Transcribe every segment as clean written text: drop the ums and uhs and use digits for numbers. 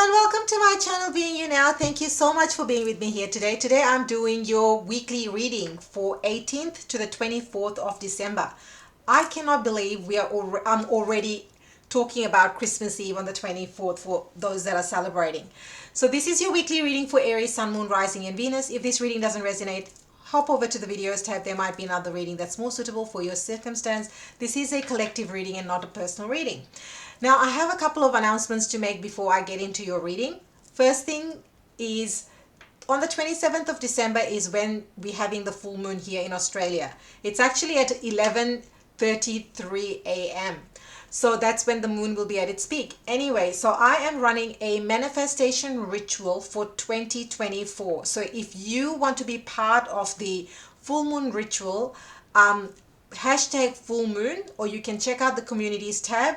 And welcome to my channel, Being You Now. Thank you so much for being with me here today. Today I'm doing your weekly reading for 18th to the 24th of December. I cannot believe I'm already talking about Christmas Eve on the 24th for those that are celebrating. So this is your weekly reading for Aries, Sun, Moon, Rising and Venus. If this reading doesn't resonate, hop over to the videos tab. There might be another reading that's more suitable for your circumstance. This is a collective reading and not a personal reading. Now, I have a couple of announcements to make before I get into your reading. First thing is on the 27th of December is when we're having the full moon here in Australia. It's actually at 11:33 a.m. So that's when the moon will be at its peak. Anyway, so I am running a manifestation ritual for 2024. So if you want to be part of the full moon ritual, hashtag full moon, or you can check out the communities tab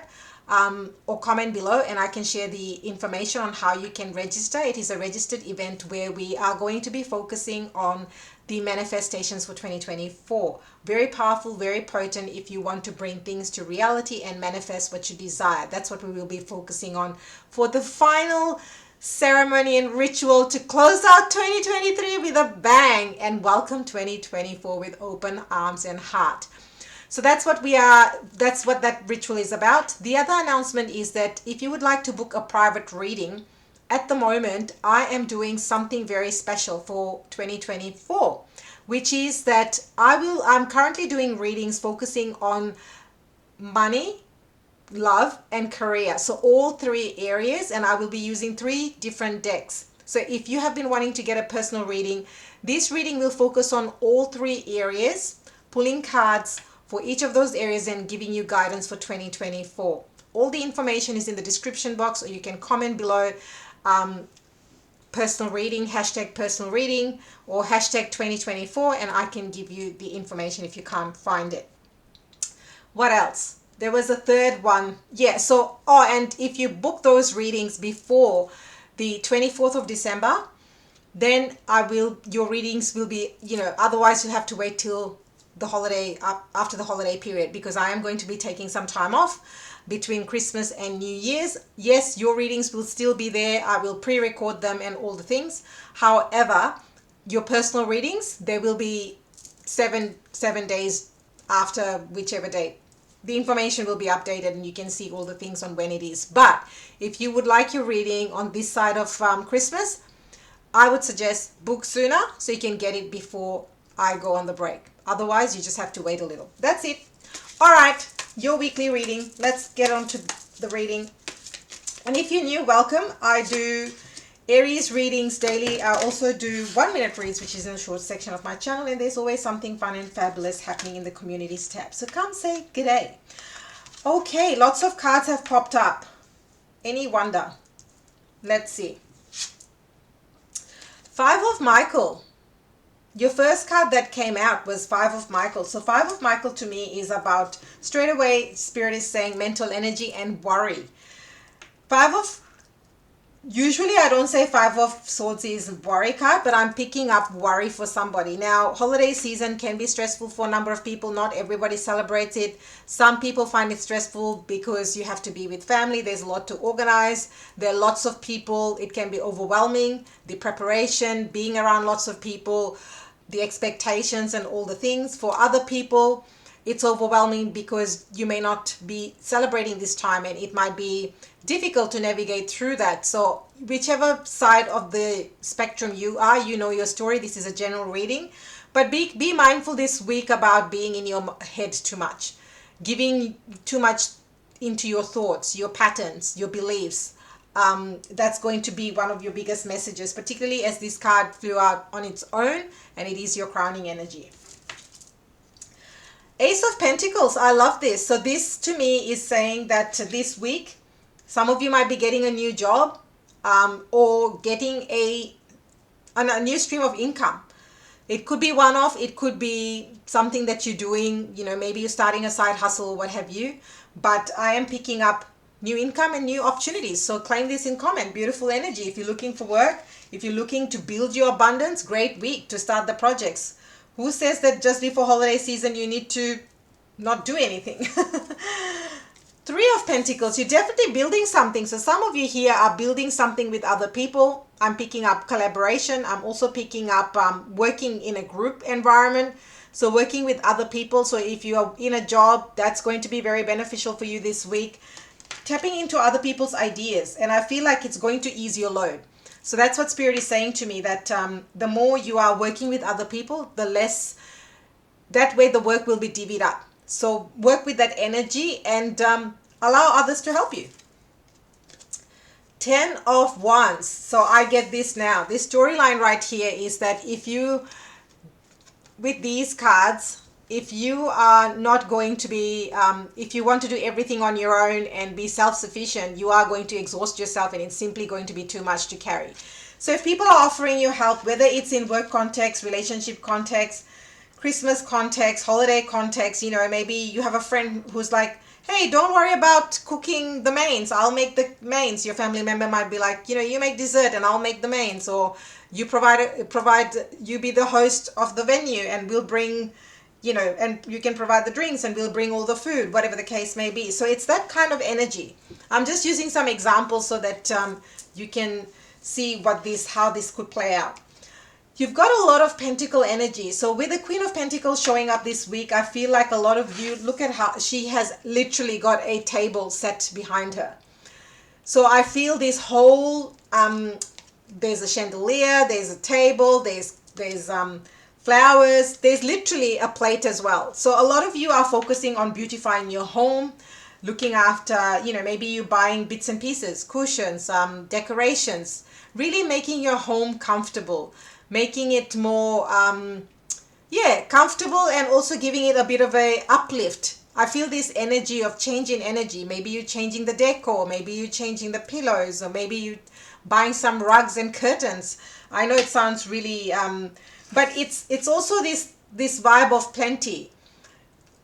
or comment below and I can share the information on how you can register. It is a registered event where we are going to be focusing on the manifestations for 2024. Very powerful, very potent if you want to bring things to reality and manifest what you desire. That's what we will be focusing on for the final ceremony and ritual to close out 2023 with a bang and welcome 2024 with open arms and heart. So that's what that ritual is about. The other announcement is that if you would like to book a private reading, at the moment I am doing something very special for 2024, which is that I'm currently doing readings focusing on money, love and career. So all three areas, and I will be using 3 different decks. So if you have been wanting to get a personal reading, this reading will focus on all 3 areas, pulling cards for each of those areas and giving you guidance for 2024. All the information is in the description box, or you can comment below personal reading, hashtag personal reading, or hashtag 2024, and I can give you the information if you can't find it. What else? There was a third one. Yeah, so, and if you book those readings before the 24th of December, then your readings will be, otherwise you'll have to wait till the holiday, after the holiday period, because I am going to be taking some time off between Christmas and New Year's. Yes, your readings will still be there. I will pre-record them and all the things. However, your personal readings, they will be seven days after whichever date. The information will be updated and you can see all the things on when it is. But if you would like your reading on this side of Christmas, I would suggest book sooner so you can get it before I go on the break. Otherwise, you just have to wait a little. That's it. All right, your weekly reading. Let's get on to the reading. And if you're new, welcome. I do Aries readings daily. I also do 1-minute reads, which is in the short section of my channel. And there's always something fun and fabulous happening in the communities tab. So come say good day. Okay, lots of cards have popped up. Any wonder? Let's see. 5 of Michael. Your first card that came out was 5 of Michael. So 5 of Michael to me is about, straight away, Spirit is saying mental energy and worry. Usually I don't say 5 of Swords is worry card, but I'm picking up worry for somebody. Now, holiday season can be stressful for a number of people. Not everybody celebrates it. Some people find it stressful because you have to be with family. There's a lot to organize. There are lots of people. It can be overwhelming. The preparation, being around lots of people, the expectations and all the things. For other people, it's overwhelming because you may not be celebrating this time and it might be difficult to navigate through that. So whichever side of the spectrum you are, you know your story. This is a general reading, but be mindful this week about being in your head too much, giving too much into your thoughts, your patterns, your beliefs. That's going to be one of your biggest messages, particularly as this card flew out on its own and it is your crowning energy. Ace of Pentacles. I love this. So this to me is saying that this week, some of you might be getting a new job or getting a new stream of income. It could be one-off. It could be something that you're doing, maybe you're starting a side hustle or what have you. But I am picking up new income and new opportunities. So claim this in comment. Beautiful energy. If you're looking for work, if you're looking to build your abundance, great week to start the projects. Who says that just before holiday season you need to not do anything? Three of Pentacles, you're definitely building something. So some of you here are building something with other people. I'm picking up collaboration. I'm also picking up working in a group environment. So working with other people. So if you are in a job, that's going to be very beneficial for you this week. Tapping into other people's ideas. And I feel like it's going to ease your load. So that's what Spirit is saying to me, that the more you are working with other people, the less, that way the work will be divvied up. So work with that energy and allow others to help you. 10 of Wands. So I get this now. This storyline right here is that if you, with these cards, if you are not going to be, if you want to do everything on your own and be self-sufficient, you are going to exhaust yourself and it's simply going to be too much to carry. So if people are offering you help, whether it's in work context, relationship context, Christmas context, holiday context, you know, maybe you have a friend who's like, hey, don't worry about cooking the mains, I'll make the mains. Your family member might be like, you know, you make dessert and I'll make the mains. Or you you be the host of the venue and we'll bring, you know, and you can provide the drinks and we'll bring all the food, whatever the case may be. So it's that kind of energy. I'm just using some examples so that you can see how this could play out. You've got a lot of pentacle energy. So with the Queen of Pentacles showing up this week, I feel like a lot of you, look at how she has literally got a table set behind her. So I feel this whole, there's a chandelier, there's a table, there's flowers, there's literally a plate as well. So a lot of you are focusing on beautifying your home, looking after, you know, maybe you're buying bits and pieces, cushions, decorations, really making your home comfortable, making it more comfortable, and also giving it a bit of a uplift. I feel this energy of changing energy. Maybe you're changing the decor, maybe you're changing the pillows, or maybe you buying some rugs and curtains. I know it sounds really but it's also this vibe of plenty.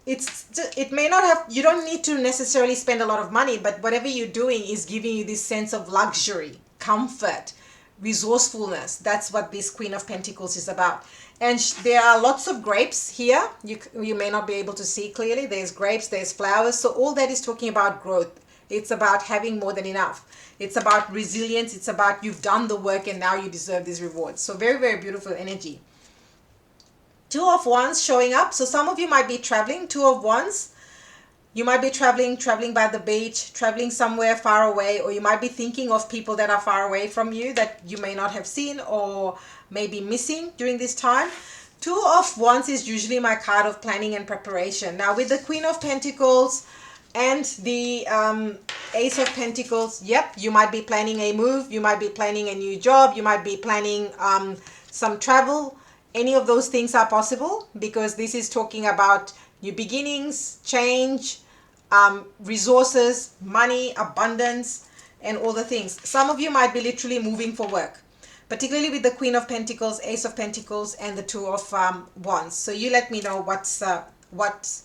It may not have, you don't need to necessarily spend a lot of money, but whatever you're doing is giving you this sense of luxury, comfort, resourcefulness. That's what this Queen of Pentacles is about. And there are lots of grapes here. You may not be able to see clearly. There's grapes, there's flowers. So all that is talking about growth. It's about having more than enough. It's about resilience. It's about you've done the work and now you deserve these rewards. So very, very beautiful energy. Two of Wands showing up. So some of you might be traveling. Two of Wands. You might be traveling by the beach, traveling somewhere far away, or you might be thinking of people that are far away from you that you may not have seen or may be missing during this time. Two of Wands is usually my card of planning and preparation. Now with the Queen of Pentacles and the Ace of Pentacles, yep, you might be planning a move, you might be planning a new job, you might be planning some travel. Any of those things are possible because this is talking about new beginnings, change, resources, money, abundance, and all the things. Some of you might be literally moving for work, particularly with the Queen of Pentacles, Ace of Pentacles, and the Two of Wands. So you let me know what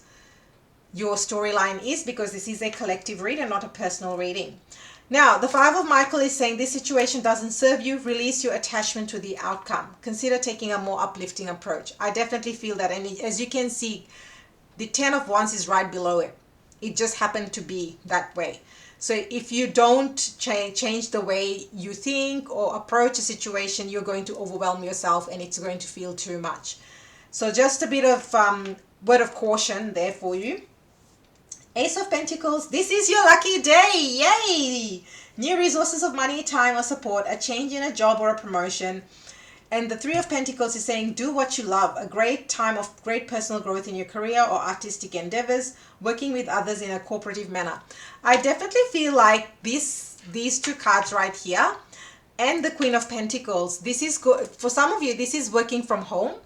your storyline is, because this is a collective read and not a personal reading. Now, the Five of Michael is saying this situation doesn't serve you. Release your attachment to the outcome. Consider taking a more uplifting approach. I definitely feel that. And as you can see, the Ten of Wands is right below it. It just happened to be that way. So if you don't change the way you think or approach a situation, you're going to overwhelm yourself and it's going to feel too much. So just a bit of word of caution there for you. Ace of Pentacles, this is your lucky day. Yay! New resources of money, time, or support, a change in a job or a promotion. And the Three of Pentacles is saying do what you love. A great time of great personal growth in your career or artistic endeavors, working with others in a cooperative manner. I definitely feel like these two cards right here and the Queen of Pentacles, this is good. For some of you, this is working from home.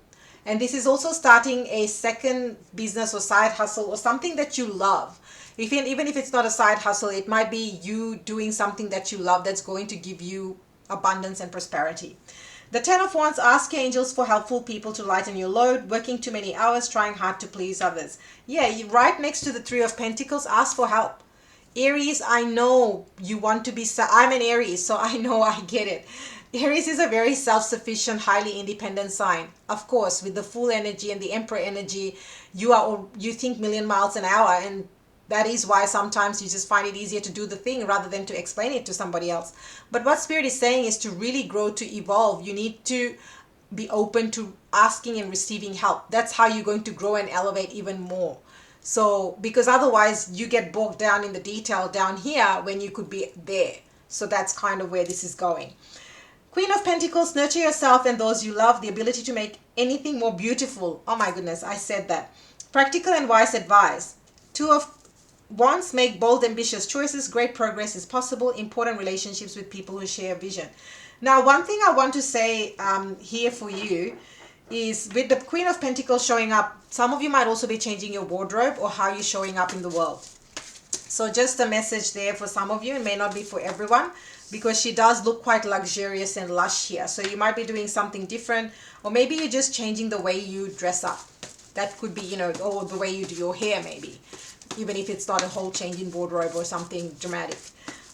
And this is also starting a second business or side hustle or something that you love. Even if it's not a side hustle, it might be you doing something that you love that's going to give you abundance and prosperity. The Ten of Wands, ask your angels for helpful people to lighten your load, working too many hours, trying hard to please others. Yeah, right next to the Three of Pentacles, ask for help. Aries, I know you want to be, I'm an Aries, so I know, I get it. Aries is a very self-sufficient, highly independent sign. Of course, with the Fool energy and the Emperor energy, you think million miles an hour, and that is why sometimes you just find it easier to do the thing rather than to explain it to somebody else. But what Spirit is saying is to really grow, to evolve, you need to be open to asking and receiving help. That's how you're going to grow and elevate even more. So, because otherwise you get bogged down in the detail down here when you could be there. So that's kind of where this is going. Queen of Pentacles, nurture yourself and those you love, the ability to make anything more beautiful. Oh my goodness, I said that. Practical and wise advice. Two of Wands, make bold, ambitious choices. Great progress is possible. Important relationships with people who share a vision. Now, one thing I want to say here for you is with the Queen of Pentacles showing up, some of you might also be changing your wardrobe or how you're showing up in the world. So just a message there for some of you. It may not be for everyone because she does look quite luxurious and lush here. So you might be doing something different, or maybe you're just changing the way you dress up. That could be, you know, or the way you do your hair maybe, even if it's not a whole change in wardrobe or something dramatic.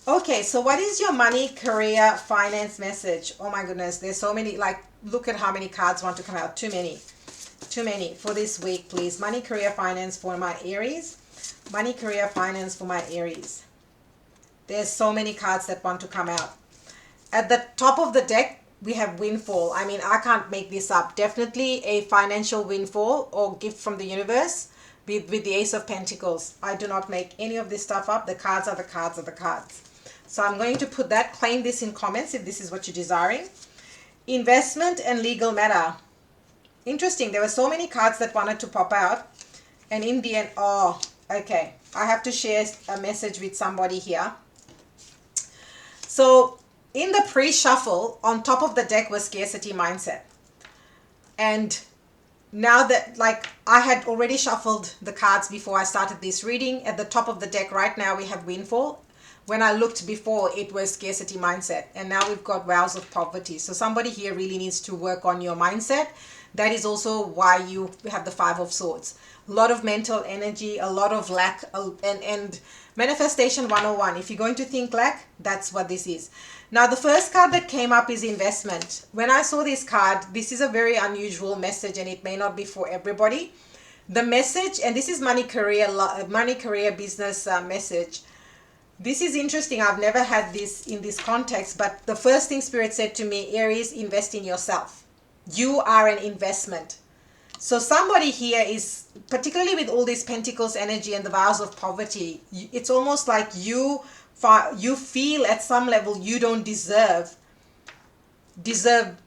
Okay, so what is your money, career, finance message? Oh my goodness, there's so many, like, look at how many cards want to come out. Too many for this week, please. Money, career, finance for my Aries. Money, career, finance for my Aries. There's so many cards that want to come out. At the top of the deck, we have windfall. I mean, I can't make this up. Definitely a financial windfall or gift from the universe with the Ace of Pentacles. I do not make any of this stuff up. The cards are the cards are the cards. So I'm going to put that, claim this in comments if this is what you're desiring. Investment and legal matter. Interesting. There were so many cards that wanted to pop out. And in the end, oh, okay. I have to share a message with somebody here. So in the pre-shuffle, on top of the deck was scarcity mindset. And now that, like, I had already shuffled the cards before I started this reading, at the top of the deck right now we have windfall. When I looked before, it was scarcity mindset. And now we've got vows of poverty. So somebody here really needs to work on your mindset. That is also why you have the Five of Swords. A lot of mental energy, a lot of lack, and manifestation 101. If you're going to think lack, that's what this is. Now, the first card that came up is investment. When I saw this card, this is a very unusual message and it may not be for everybody. The message, and this is money, career, business message. This is interesting. I've never had this in this context, but the first thing Spirit said to me, Aries, invest in yourself. You are an investment. So somebody here is, particularly with all this Pentacles energy and the vows of poverty, it's almost like you feel at some level you don't deserve,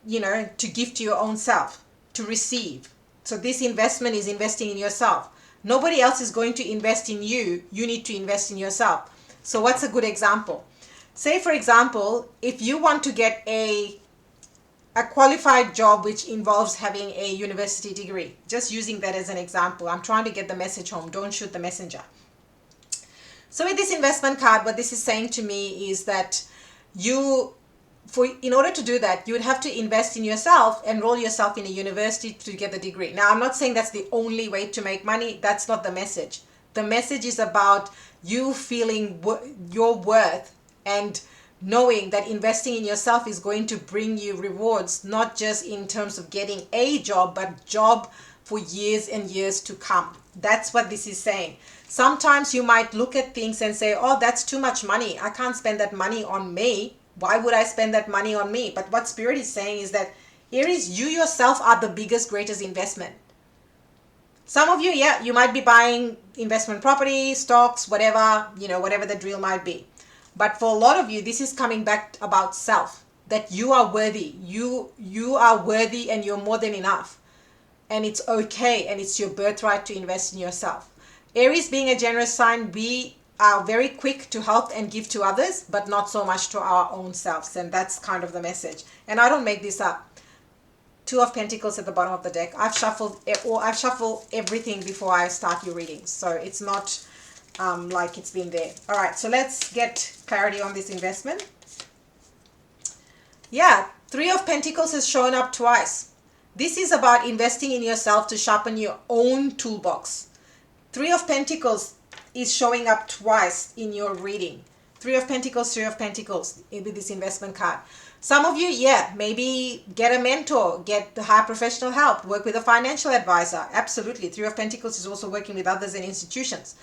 you know, to give to your own self, to receive. So this investment is investing in yourself. Nobody else is going to invest in you. You need to invest in yourself. So what's a good example? Say, for example, if you want to get a qualified job which involves having a university degree, just using that as an example. I'm trying to get the message home. Don't shoot the messenger. So with this investment card, what this is saying to me is that in order to do that, you would have to invest in yourself, enroll yourself in a university to get the degree. Now, I'm not saying that's the only way to make money. That's not the message. The message is about you feeling your worth and knowing that investing in yourself is going to bring you rewards, not just in terms of getting a job, but job for years and years to come. That's what this is saying. Sometimes you might look at things and say, oh, that's too much money. I can't spend that money on me. Why would I spend that money on me? But what Spirit is saying is that, Aries, you yourself are the biggest, greatest investment. Some of you, yeah, you might be buying investment property, stocks, whatever, you know, whatever the drill might be. But for a lot of you, this is coming back about self, that you are worthy. You are worthy and you're more than enough. And it's okay, and it's your birthright to invest in yourself. Aries, being a generous sign, we are very quick to help and give to others, but not so much to our own selves. And that's kind of the message. And I don't make this up. Two of Pentacles at the bottom of the deck. I've shuffled everything before I start your readings. So it's not like it's been there. All right, so let's get clarity on this investment. Yeah, Three of Pentacles has shown up twice. This is about investing in yourself to sharpen your own toolbox. Three of Pentacles is showing up twice in your reading. Three of Pentacles with this investment card. Some of you, yeah, maybe get a mentor, get the high professional help, work with a financial advisor. Absolutely. Three of Pentacles is also working with others and institutions.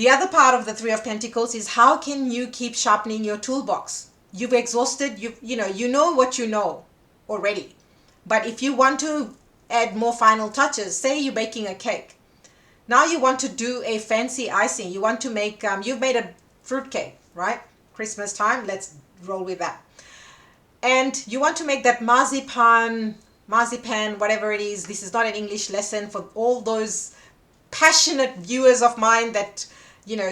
The other part of the Three of Pentacles is how can you keep sharpening your toolbox? You've exhausted, you know what you know already. But if you want to add more final touches, say you're baking a cake. Now you want to do a fancy icing. You want to make, you've made a fruit cake, right? Christmas time, let's roll with that. And you want to make that marzipan, whatever it is. This is not an English lesson for all those passionate viewers of mine that,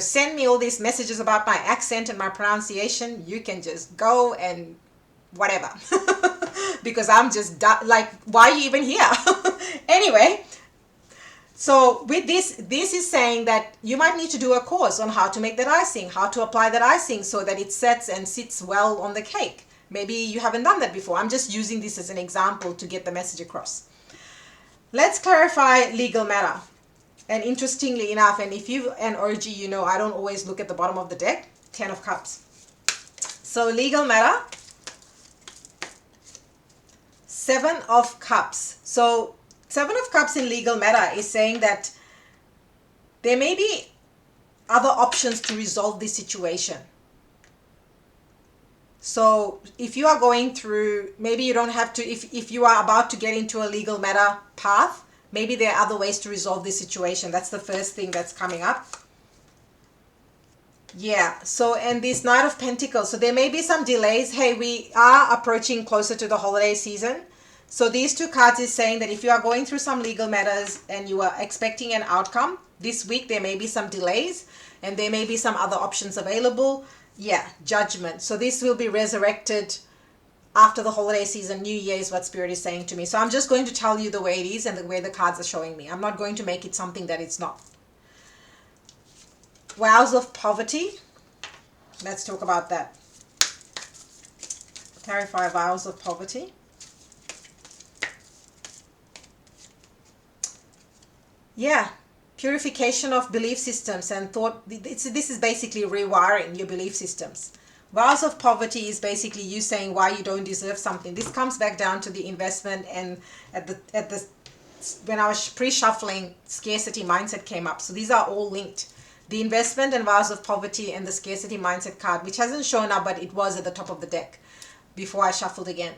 send me all these messages about my accent and my pronunciation. You can just go and whatever. Because I'm just like, why are you even here? Anyway, so with this is saying that you might need to do a course on how to make that icing, how to apply that icing so that it sets and sits well on the cake. Maybe you haven't done that before. I'm just using this as an example to get the message across. Let's clarify legal matter. And interestingly enough, and if you an OG, I don't always look at the bottom of the deck. 10 of Cups. So legal matter. 7 of Cups. So 7 of Cups in legal matter is saying that there may be other options to resolve this situation. So if you are going through, maybe you don't have to, if you are about to get into a legal matter path, maybe there are other ways to resolve this situation. That's the first thing that's coming up. Yeah, so, and this Knight of Pentacles. So there may be some delays. Hey, we are approaching closer to the holiday season. So these two cards is saying that if you are going through some legal matters and you are expecting an outcome, this week there may be some delays and there may be some other options available. Yeah, Judgment. So this will be resurrected after the holiday season. New Year is what Spirit is saying to me. So I'm just going to tell you the way it is and the way the cards are showing me. I'm not going to make it something that it's not. Vows of Poverty. Let's talk about that. Clarify vows of poverty. Yeah. Purification of belief systems and thought. This is basically rewiring your belief systems. Vows of poverty is basically you saying why you don't deserve something. This comes back down to the investment, and when I was pre-shuffling, scarcity mindset came up. So these are all linked. The investment and vows of poverty and the scarcity mindset card, which hasn't shown up, but it was at the top of the deck before I shuffled again.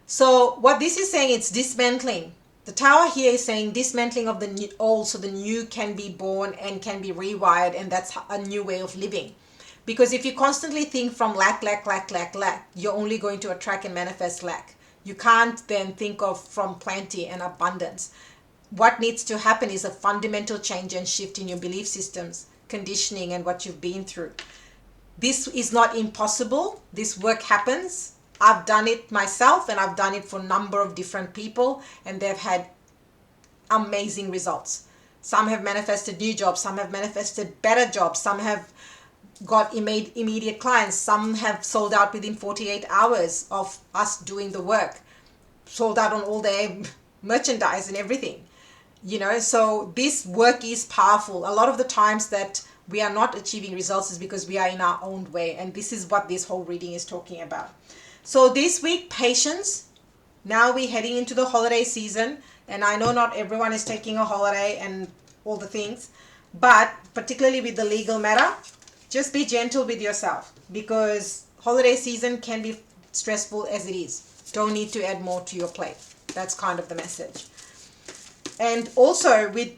So what this is saying, it's dismantling. The Tower here is saying dismantling of the old so the new can be born and can be rewired, and that's a new way of living. Because if you constantly think from lack, you're only going to attract and manifest lack. You can't then think of from plenty and abundance. What needs to happen is a fundamental change and shift in your belief systems, conditioning, and what you've been through. This is not impossible. This work happens. I've done it myself, and I've done it for a number of different people, and they've had amazing results. Some have manifested new jobs, some have manifested better jobs, some have got immediate clients, some have sold out within 48 hours of us doing the work, sold out on all their merchandise and everything. So this work is powerful. A lot of the times that we are not achieving results is because we are in our own way, and this is what this whole reading is talking about. So this week, patience. Now we're heading into the holiday season, and I know not everyone is taking a holiday and all the things, but particularly with the legal matter, just be gentle with yourself, because holiday season can be stressful as it is. Don't need to add more to your plate. That's kind of the message. And also with,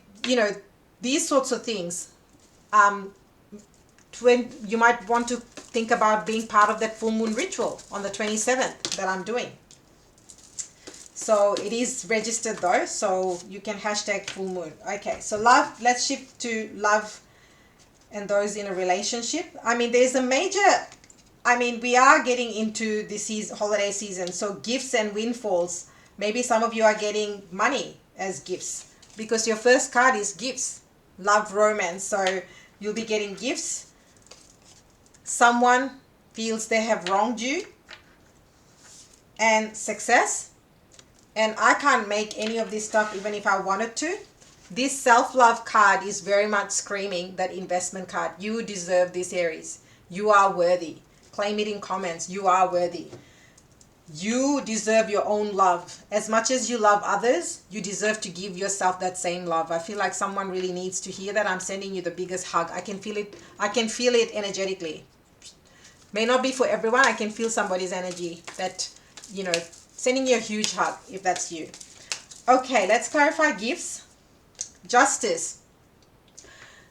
these sorts of things, when you might want to think about being part of that full moon ritual on the 27th that I'm doing. So it is registered though, so you can hashtag full moon. Okay, so love, let's shift to love and those in a relationship. There's a major, we are getting into this holiday season, so gifts and windfalls. Maybe some of you are getting money as gifts because your first card is gifts, love, romance. So you'll be getting gifts. Someone feels they have wronged you, and success. And I can't make any of this stuff even if I wanted to. This self-love card is very much screaming that investment card. You deserve this, Aries. You are worthy. Claim it in comments. You are worthy. You deserve your own love. As much as you love others, you deserve to give yourself that same love. I feel like someone really needs to hear that. I'm sending you the biggest hug. I can feel it. I can feel it energetically. May not be for everyone. I can feel somebody's energy that, sending you a huge hug if that's you. Okay, let's clarify gifts. Justice.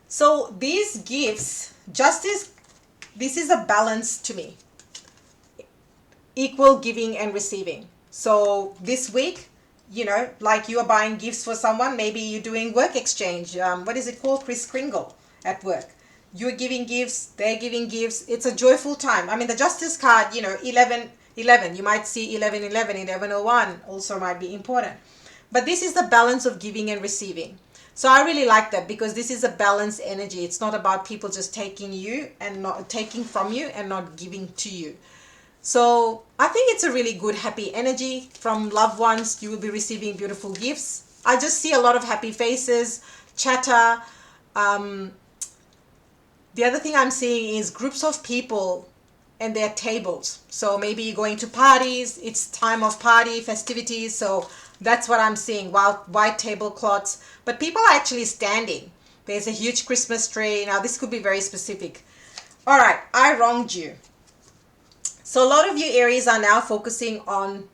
So these gifts, justice, this is a balance to me. Equal giving and receiving. So this week, like you are buying gifts for someone, maybe you're doing work exchange. What is it called? Kris Kringle at work. You're giving gifts, they're giving gifts. It's a joyful time. I mean, the justice card, 11, 11. You might see 11, 11, 1101 also might be important. But this is the balance of giving and receiving. So I really like that because this is a balanced energy. It's not about people just taking you and not taking from you and not giving to you. So I think it's a really good, happy energy from loved ones. You will be receiving beautiful gifts. I just see a lot of happy faces, chatter. The other thing I'm seeing is groups of people and their tables. So maybe you're going to parties. It's time of party, festivities. So that's what I'm seeing, white tablecloths. But people are actually standing. There's a huge Christmas tree. Now, this could be very specific. All right, I wronged you. So a lot of you Aries are now focusing on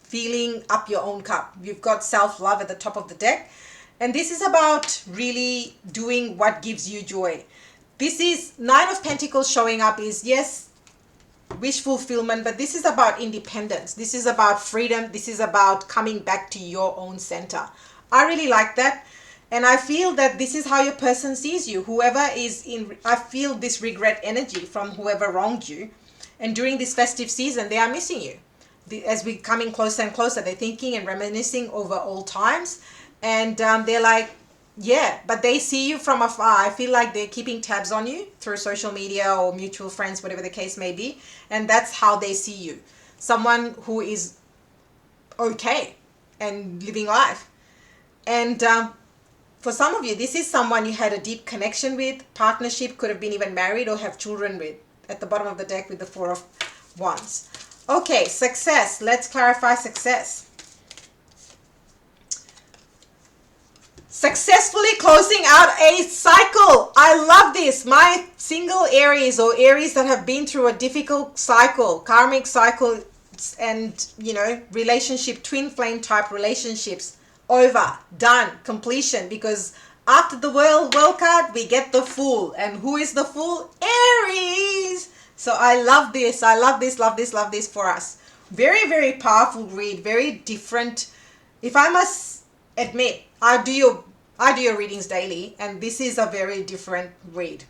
filling up your own cup. You've got self-love at the top of the deck. And this is about really doing what gives you joy. This is Nine of Pentacles showing up is, yes, wish fulfillment, but this is about independence. This is about freedom. This is about coming back to your own center. I really like that. And I feel that this is how your person sees you. Whoever is in, I feel this regret energy from whoever wronged you. And during this festive season, they are missing you. As we're coming closer and closer, they're thinking and reminiscing over old times. And they're like, yeah, but they see you from afar. I feel like they're keeping tabs on you through social media or mutual friends, whatever the case may be. And that's how they see you. Someone who is okay and living life. And for some of you, this is someone you had a deep connection with, partnership, could have been even married or have children with. At the bottom of the deck with the Four of Wands. Okay, success. Let's clarify success. Successfully closing out a cycle. I love this. My single Aries or Aries that have been through a difficult cycle, karmic cycle, and, relationship, twin flame type relationships, over, done, completion. Because after the world card, we get the Fool. And who is the Fool? Aries. So I love this. I love this, love this, love this for us. Very, very powerful read. Very different. If I must admit, I do your readings daily. And this is a very different read.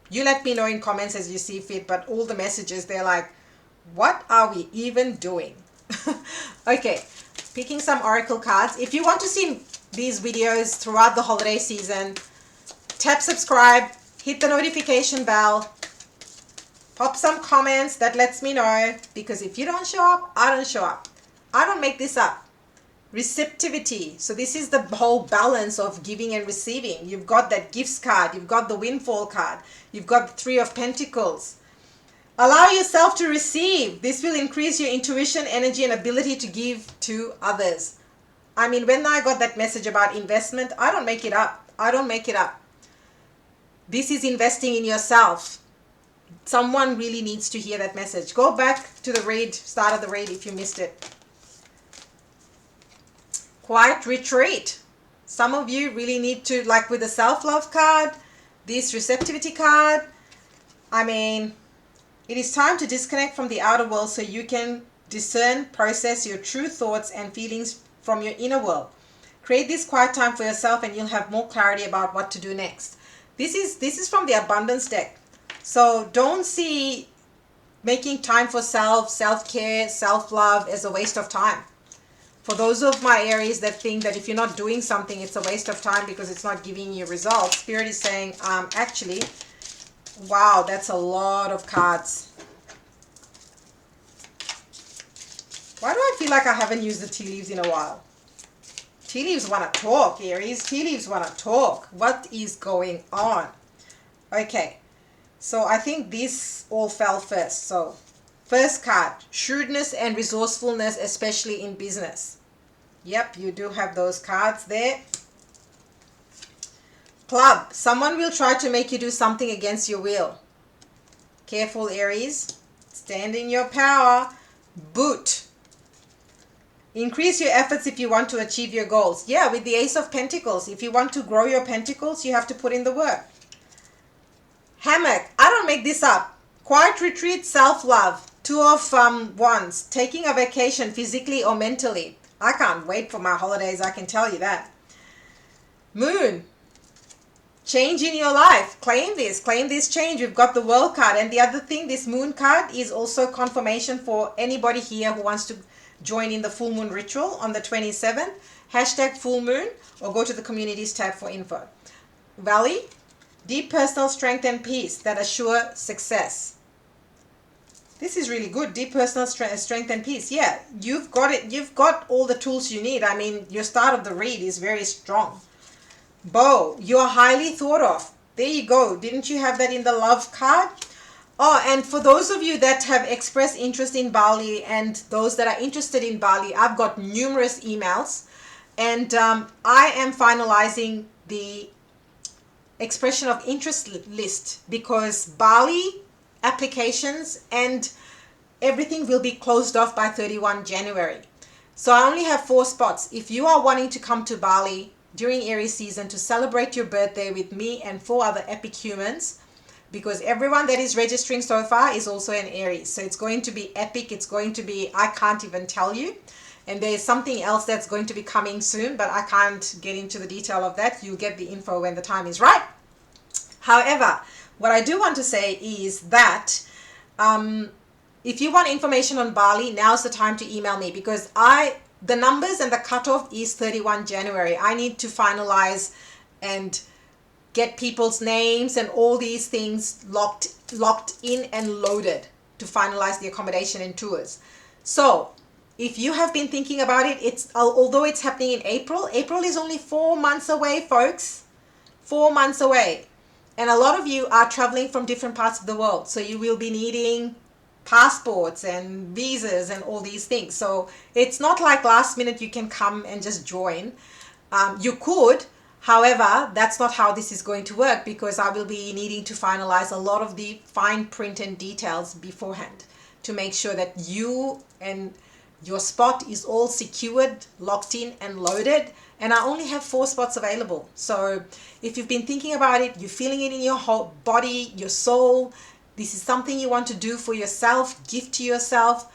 You let me know in comments as you see fit. But all the messages, they're like, what are we even doing? Okay. Picking some oracle cards. If you want to see these videos throughout the holiday season, tap subscribe, hit the notification bell, pop some comments. That lets me know, because if you don't show up, I don't show up. I don't make this up. Receptivity. So this is the whole balance of giving and receiving. You've got that gifts card, you've got the windfall card, you've got the Three of Pentacles. Allow yourself to receive. This will increase your intuition, energy, and ability to give to others. I mean, when I got that message about investment, I don't make it up. I don't make it up. This is investing in yourself. Someone really needs to hear that message. Go back to the read, start of the read if you missed it. Quiet retreat. Some of you really need to, like with the self-love card, this receptivity card, I mean, it is time to disconnect from the outer world so you can discern, process your true thoughts and feelings from your inner world. Create this quiet time for yourself and you'll have more clarity about what to do next. This is from the abundance deck. So don't see making time for self-care, self-love as a waste of time. For those of my Aries that think that if you're not doing something, it's a waste of time because it's not giving you results, Spirit is saying, actually, wow, that's a lot of cards. Why do I feel like I haven't used the tea leaves in a while? Tea leaves want to talk, Aries. Tea leaves want to talk. What is going on? Okay. So I think this all fell first. So First card, shrewdness and resourcefulness, especially in business. Yep, you do have those cards there. Club, someone will try to make you do something against your will. Careful, Aries. Stand in your power. Boot. Increase your efforts if you want to achieve your goals. Yeah, with the Ace of Pentacles, if you want to grow your pentacles, you have to put in the work. Hammock, I don't make this up. Quiet retreat, self-love. Two of Wands, taking a vacation physically or mentally. I can't wait for my holidays, I can tell you that. Moon, change in your life. Claim this change. We've got the World card. And the other thing, this Moon card is also confirmation for anybody here who wants to join in the full moon ritual on the 27th. Hashtag full moon, or go to the communities tab for info. Valley, deep personal strength and peace that assure success. This is really good. Deep personal strength and peace. Yeah, you've got it. You've got all the tools you need. I mean, your start of the read is very strong. Bow, you're highly thought of. There you go. Didn't you have that in the love card? Oh, and for those of you that have expressed interest in Bali and those that are interested in Bali, I've got numerous emails, and I am finalizing the expression of interest list because Bali applications and everything will be closed off by 31 January. So I only have 4 spots. If you are wanting to come to Bali during Aries season to celebrate your birthday with me and 4 other epic humans, because everyone that is registering so far is also an Aries. So it's going to be epic. It's going to be, I can't even tell you. And there's something else that's going to be coming soon, but I can't get into the detail of that. You'll get the info when the time is right. However, what I do want to say is that if you want information on Bali, now's the time to email me, because the numbers and the cutoff is 31 January. I need to finalize and get people's names and all these things locked in and loaded to finalize the accommodation and tours. So if you have been thinking about it, although it's happening in April is only 4 months away, folks. 4 months away. And a lot of you are traveling from different parts of the world. So you will be needing passports and visas and all these things. So it's not like last minute you can come and just join. You could. However, that's not how this is going to work, because I will be needing to finalize a lot of the fine print and details beforehand to make sure that you and your spot is all secured, locked in and loaded. And I only have 4 spots available. So if you've been thinking about it, you're feeling it in your whole body, your soul, this is something you want to do for yourself, gift to yourself,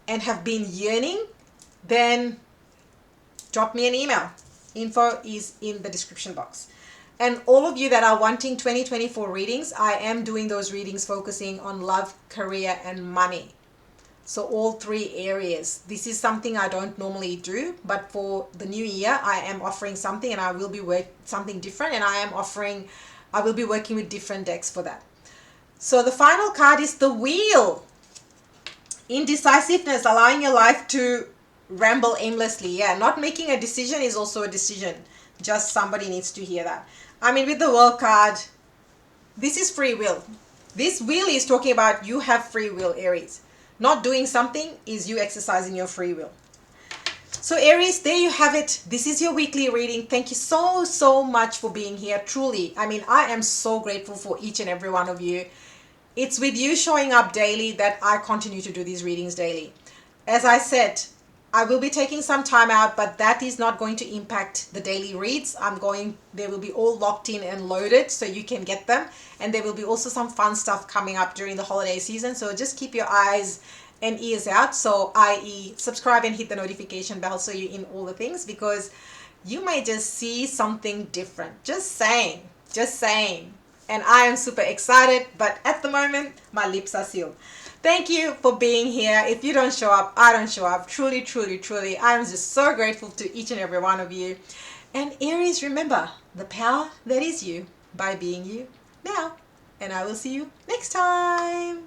and have been yearning, then drop me an email. Info is in the description box. And all of you that are wanting 2024 readings, I am doing those readings focusing on love, career, and money. So all 3 areas. This is something I don't normally do, but for the new year, I am offering something, and I will be something different, and I will be working with different decks for that. So the final card is the Wheel. Indecisiveness, allowing your life to ramble aimlessly. Yeah, not making a decision is also a decision. Just somebody needs to hear that. I mean, with the World card, this is free will. This wheel is talking about you have free will, Aries. Not doing something is you exercising your free will. So Aries, there you have it. This is your weekly reading. Thank you so much for being here. Truly, I mean, I am so grateful for each and every one of you. It's with you showing up daily that I continue to do these readings daily. As I said, I will be taking some time out, but that is not going to impact the daily reads. They will be all locked in and loaded so you can get them. And there will be also some fun stuff coming up during the holiday season. So just keep your eyes and ears out. So i.e. subscribe and hit the notification bell so you're in all the things, because you may just see something different. Just saying. And I am super excited, but at the moment, my lips are sealed. Thank you for being here. If you don't show up, I don't show up. Truly, I'm just so grateful to each and every one of you. And Aries, remember the power that is you by being you now. And I will see you next time.